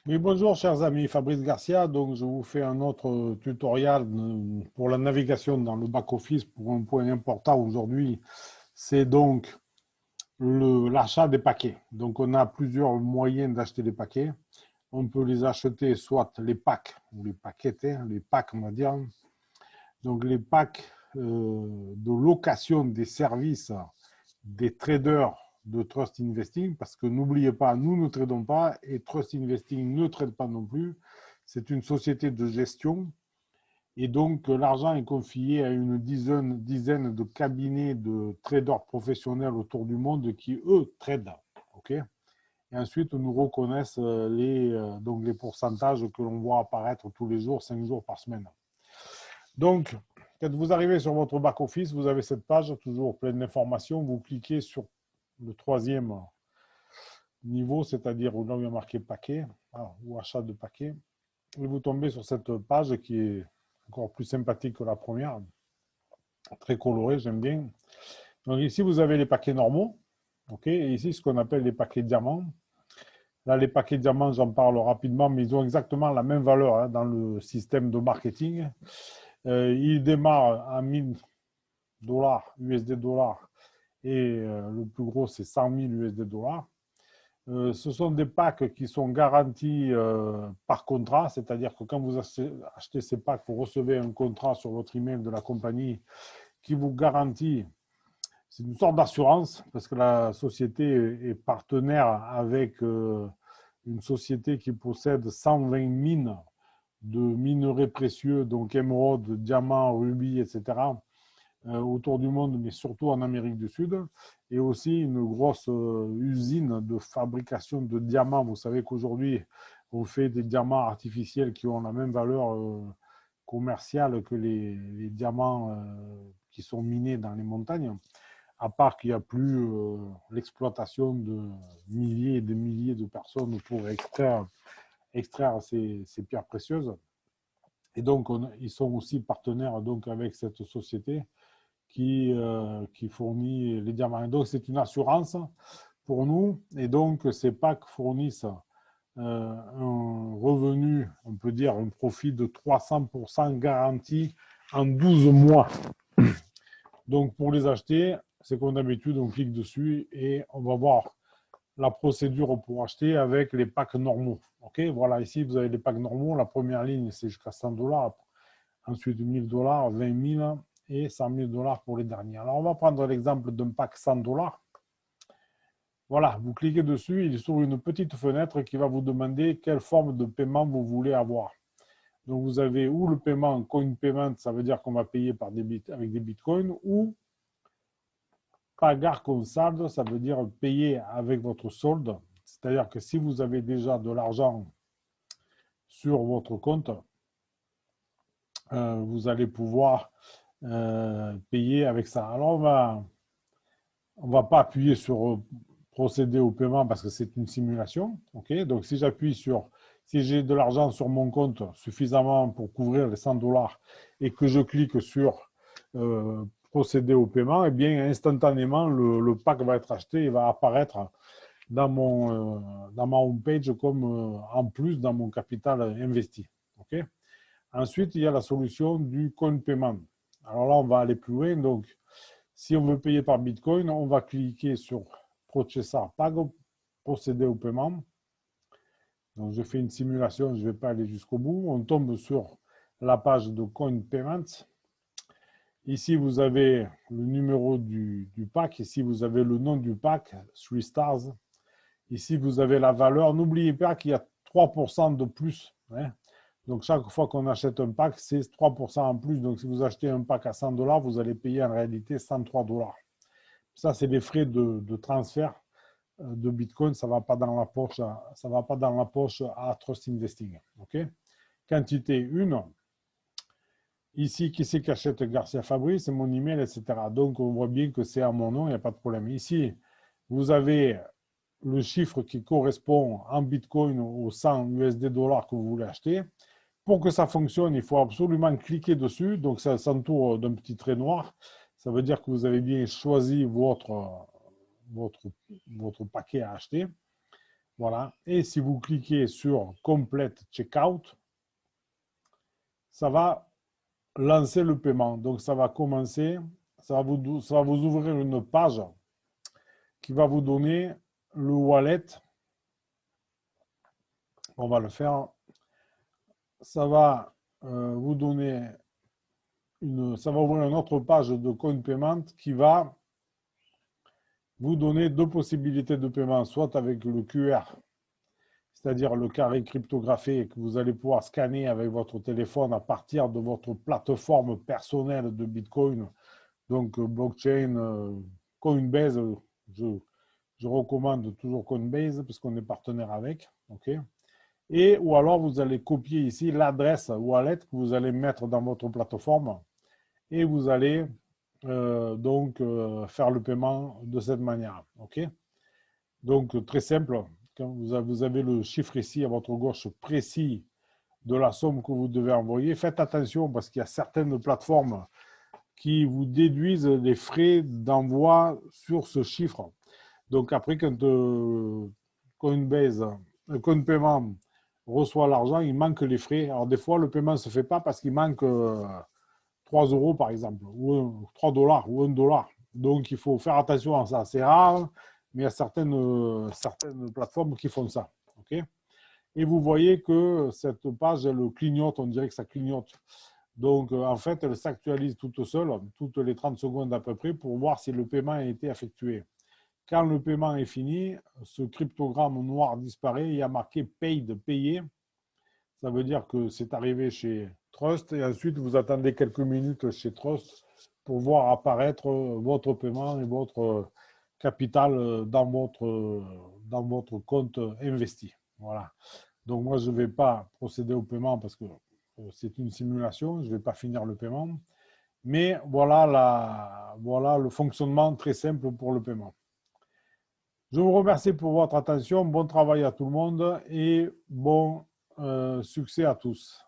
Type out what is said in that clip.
Oui, bonjour chers amis, Fabrice Garcia. Donc, je vous fais un autre tutoriel pour la navigation dans le back-office pour un point important aujourd'hui. C'est donc l'achat des paquets. Donc, on a plusieurs moyens d'acheter des paquets. On peut les acheter soit les packs ou les paquets, hein, les packs, on va dire. Donc, les packs de location des services des traders de Trust Investing, parce que n'oubliez pas, nous ne tradons pas et Trust Investing ne trade pas non plus. C'est une société de gestion et donc l'argent est confié à une dizaine de cabinets de traders professionnels autour du monde qui, eux, tradent. Okay, et ensuite, nous reconnaissent donc les pourcentages que l'on voit apparaître tous les jours, 5 jours par semaine. Donc, quand vous arrivez sur votre back-office, vous avez cette page toujours pleine d'informations. Vous cliquez sur le troisième niveau, c'est-à-dire là où il y a marqué paquet ou achat de paquet. Et vous tombez sur cette page qui est encore plus sympathique que la première, très colorée, j'aime bien. Donc ici, vous avez les paquets normaux, ok, et ici, ce qu'on appelle les paquets diamants. Là, les paquets diamants, j'en parle rapidement, mais ils ont exactement la même valeur hein, dans le système de marketing. Ils démarrent à 1000 dollars, USD dollars, et le plus gros, c'est 100 000 USD dollars. Ce sont des packs qui sont garantis par contrat, c'est-à-dire que quand vous achetez ces packs, vous recevez un contrat sur votre email de la compagnie qui vous garantit, c'est une sorte d'assurance, parce que la société est partenaire avec une société qui possède 120 mines de minerais précieux, donc émeraude, diamants, rubis, etc., autour du monde, mais surtout en Amérique du Sud, et aussi une grosse usine de fabrication de diamants. Vous savez qu'aujourd'hui, on fait des diamants artificiels qui ont la même valeur commerciale que les diamants qui sont minés dans les montagnes, à part qu'il n'y a plus l'exploitation de milliers et de milliers de personnes pour extraire ces pierres précieuses. Et donc, ils sont aussi partenaires donc, avec cette société qui fournit les diamants. Et donc, c'est une assurance pour nous. Et donc, ces packs fournissent un revenu, on peut dire un profit de 300% garanti en 12 mois. Donc, pour les acheter, c'est comme d'habitude, on clique dessus et on va voir la procédure pour acheter avec les packs normaux. Ok, voilà, ici, vous avez les packs normaux. La première ligne, c'est jusqu'à 100 dollars. Ensuite, 1000 dollars, 20 000 et 100 000 dollars pour les derniers. Alors, on va prendre l'exemple d'un pack 100 dollars. Voilà, vous cliquez dessus, il s'ouvre une petite fenêtre qui va vous demander quelle forme de paiement vous voulez avoir. Donc, vous avez ou le paiement coin payment, ça veut dire qu'on va payer avec des bitcoins, ou pagar con saldo, ça veut dire payer avec votre solde. C'est-à-dire que si vous avez déjà de l'argent sur votre compte, vous allez pouvoir payer avec ça. Alors, on va pas appuyer sur procéder au paiement parce que c'est une simulation. Okay, donc, si j'ai de l'argent sur mon compte suffisamment pour couvrir les 100 dollars et que je clique sur procéder au paiement, eh bien, instantanément, le pack va être acheté et va apparaître dans ma homepage comme en plus dans mon capital investi. Okay, ensuite, il y a la solution du coin payment. Alors là, on va aller plus loin. Donc, si on veut payer par Bitcoin, on va cliquer sur Processar Pago, procéder au paiement. Donc, je fais une simulation, je ne vais pas aller jusqu'au bout. On tombe sur la page de Coin Payments. Ici, vous avez le numéro du pack. Ici, vous avez le nom du pack, 3 stars. Ici, vous avez la valeur. N'oubliez pas qu'il y a 3% de plus. Hein. Donc, chaque fois qu'on achète un pack, c'est 3% en plus. Donc, si vous achetez un pack à 100 dollars, vous allez payer en réalité 103 dollars. Ça, c'est les frais de transfert de Bitcoin. Ça ne va pas dans la poche, ça va pas dans la poche à Trust Investing. Okay, quantité 1. Ici, qui c'est qui achète Garcia Fabrice, c'est mon email, etc. Donc, on voit bien que c'est à mon nom, il n'y a pas de problème. Ici, vous avez le chiffre qui correspond en Bitcoin aux 100 USD dollars que vous voulez acheter. Pour que ça fonctionne, il faut absolument cliquer dessus. Donc, ça s'entoure d'un petit trait noir. Ça veut dire que vous avez bien choisi votre paquet à acheter. Voilà. Et si vous cliquez sur Complete Checkout, ça va lancer le paiement. Donc, ça va commencer, ça va vous ouvrir une page qui va vous donner le wallet. On va le faire. Ça va vous donner ça va ouvrir une autre page de Coin Payment qui va vous donner deux possibilités de paiement, soit avec le QR, c'est-à-dire le carré cryptographié que vous allez pouvoir scanner avec votre téléphone à partir de votre plateforme personnelle de Bitcoin, donc blockchain, Coinbase, je, je recommande toujours Coinbase parce qu'on est partenaire avec, ok. Et ou alors vous allez copier ici l'adresse wallet que vous allez mettre dans votre plateforme et vous allez faire le paiement de cette manière, ok. Donc très simple, quand vous avez le chiffre ici à votre gauche précis de la somme que vous devez envoyer, faites attention parce qu'il y a certaines plateformes qui vous déduisent les frais d'envoi sur ce chiffre. Donc après, quand Coinbase, CoinPayment reçoit l'argent, il manque les frais. Alors des fois, le paiement ne se fait pas parce qu'il manque 3 euros par exemple, ou 3 dollars, ou 1 dollar. Donc il faut faire attention à ça. C'est rare, mais il y a certaines plateformes qui font ça. Okay, et vous voyez que cette page, elle clignote, on dirait que ça clignote. Donc, en fait, elle s'actualise toute seule, toutes les 30 secondes à peu près, pour voir si le paiement a été effectué. Quand le paiement est fini, ce cryptogramme noir disparaît, il y a marqué paid, payé. Ça veut dire que c'est arrivé chez Trust et ensuite vous attendez quelques minutes chez Trust pour voir apparaître votre paiement et votre capital dans votre compte investi. Voilà. Donc moi, je ne vais pas procéder au paiement parce que c'est une simulation, je ne vais pas finir le paiement. Mais voilà le fonctionnement très simple pour le paiement. Je vous remercie pour votre attention. Bon travail à tout le monde et bon succès à tous.